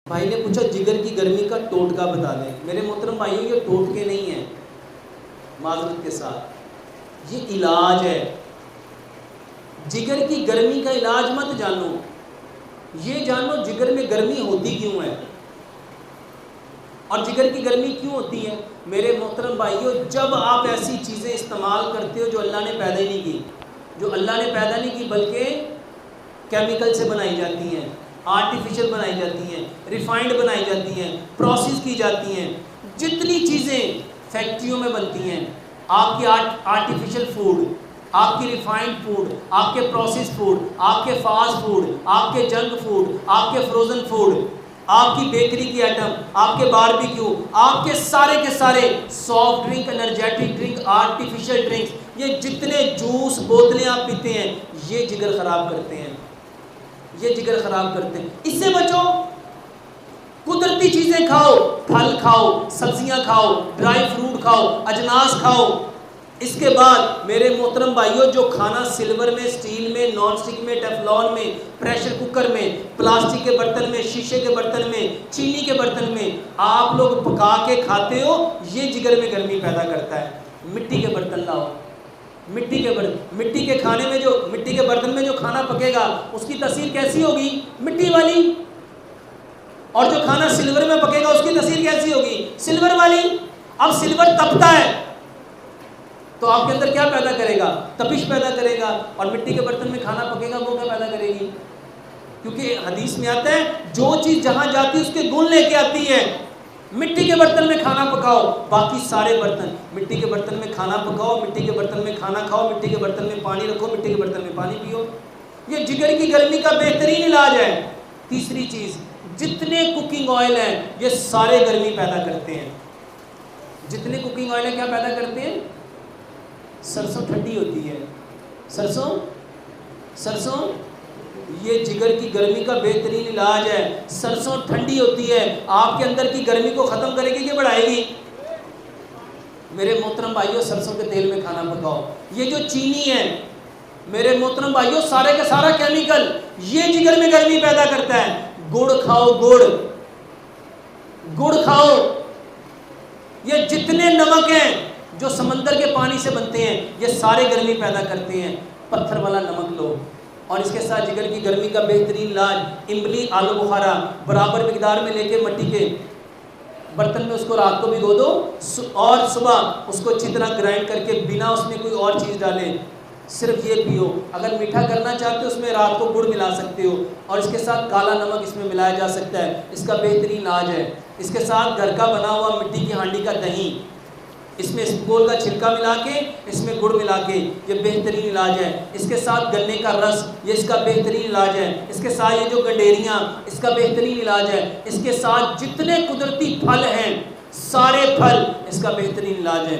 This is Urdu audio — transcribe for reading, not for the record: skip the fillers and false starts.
بھائی نے پوچھا جگر کی گرمی کا ٹوٹکا بتا دیں۔ میرے محترم بھائیوں، یہ ٹوٹکے نہیں ہیں، معذرت کے ساتھ یہ علاج ہے۔ جگر کی گرمی کا علاج مت جانو، یہ جانو جگر میں گرمی ہوتی کیوں ہے اور جگر کی گرمی کیوں ہوتی ہے۔ میرے محترم بھائیوں، جب آپ ایسی چیزیں استعمال کرتے ہو جو اللہ نے پیدا نہیں کی، جو اللہ نے پیدا نہیں کی بلکہ کیمیکل سے بنائی جاتی ہیں، آرٹیفیشل بنائی جاتی ہیں، ریفائنڈ بنائی جاتی ہیں، پروسیس کی جاتی ہیں، جتنی چیزیں فیکٹریوں میں بنتی ہیں، آپ کی آرٹیفیشل فوڈ، آپ کی ریفائنڈ فوڈ، آپ کے پروسیس فوڈ، آپ کے فاسٹ فوڈ، آپ کے جنک فوڈ، آپ کے فروزن فوڈ، آپ کی بیکری کی آئٹم، آپ کے باربیکیو، آپ کے سارے soft drink, energetic drink, artificial drinks, یہ جتنے جوس بوتلیں آپ پیتے ہیں، یہ جگر خراب کرتے ہیں، یہ جگر خراب کرتے ہیں۔ اس سے بچو، قدرتی چیزیں کھاؤ، پھل کھاؤ، سبزیاں کھاؤ، ڈرائی فروٹ کھاؤ، اجناس کھاؤ۔ اس کے بعد میرے محترم بھائیوں، جو کھانا سلور میں، سٹیل میں، نان سٹک میں، ٹیفلون میں، پریشر کوکر میں، پلاسٹک کے برتن میں، شیشے کے برتن میں، چینی کے برتن میں آپ لوگ پکا کے کھاتے ہو، یہ جگر میں گرمی پیدا کرتا ہے۔ مٹی کے برتن لاؤ، مٹی کے کھانے میں، جو مٹی کے برتن میں جو کھانا پکے گا اس کی تاثیر کیسی ہوگی؟ مٹی والی۔ اور جو کھانا سلور میں پکے گا اس کی تاثیر کیسی ہوگی؟ سلور والی۔ اب سلور تپتا ہے تو آپ کے اندر کیا پیدا کرے گا؟ تپش پیدا کرے گا۔ اور مٹی کے برتن میں کھانا پکے گا وہ کیا پیدا کرے گی؟ کیونکہ حدیث میں آتا ہے جو چیز جہاں جاتی ہے اس کے گن لے کے آتی ہے۔ مٹی کے برتن میں کھانا پکاؤ، باقی سارے برتن، مٹی کے برتن میں کھانا پکاؤ، مٹی کے برتن میں کھانا کھاؤ، مٹی کے برتن میں پانی رکھو، مٹی کے برتن میں پانی پیو۔ یہ جگر کی گرمی کا بہترین علاج ہے۔ تیسری چیز، جتنے کوکنگ آئل ہیں یہ سارے گرمی پیدا کرتے ہیں۔ جتنے کوکنگ آئل ہیں کیا پیدا کرتے ہیں؟ سرسوں ٹھنڈی ہوتی ہے، سرسوں یہ جگر کی گرمی کا بہترین علاج ہے۔ سرسوں ٹھنڈی ہوتی ہے، آپ کے اندر کی گرمی کو ختم کرے گی کہ بڑھائے گی؟ میرے محترم بھائیوں، سرسوں کے تیل میں کھانا پکاؤ۔ یہ جو چینی ہے میرے محترم بھائیوں، سارے کا سارا کیمیکل، یہ جگر میں گرمی پیدا کرتا ہے۔ گڑ کھاؤ، گڑ کھاؤ۔ یہ جتنے نمک ہیں جو سمندر کے پانی سے بنتے ہیں یہ سارے گرمی پیدا کرتے ہیں۔ پتھر والا نمک لو، اور اس کے ساتھ جگر کی گرمی کا بہترین علاج املی، آلو بخارا برابر مقدار میں لے کے مٹی کے برتن میں اس کو رات کو بھگو دو، اور صبح اس کو اچھی طرح گرائنڈ کر کے بنا اس میں کوئی اور چیز ڈالے صرف یہ پیو۔ اگر میٹھا کرنا چاہتے ہو اس میں رات کو گڑ ملا سکتے ہو، اور اس کے ساتھ کالا نمک اس میں ملایا جا سکتا ہے، اس کا بہترین علاج ہے۔ اس کے ساتھ گھر کا بنا ہوا مٹی کی ہانڈی کا دہی، اس میں اسپول کا چھلکا ملا کے، اس میں گڑ ملا کے، یہ بہترین علاج ہے۔ اس کے ساتھ گنے کا رس، یہ اس کا بہترین علاج ہے۔ اس کے ساتھ یہ جو گڈیریاں، اس کا بہترین علاج ہے۔ اس کے ساتھ جتنے قدرتی پھل ہیں، سارے پھل، اس کا بہترین علاج ہے۔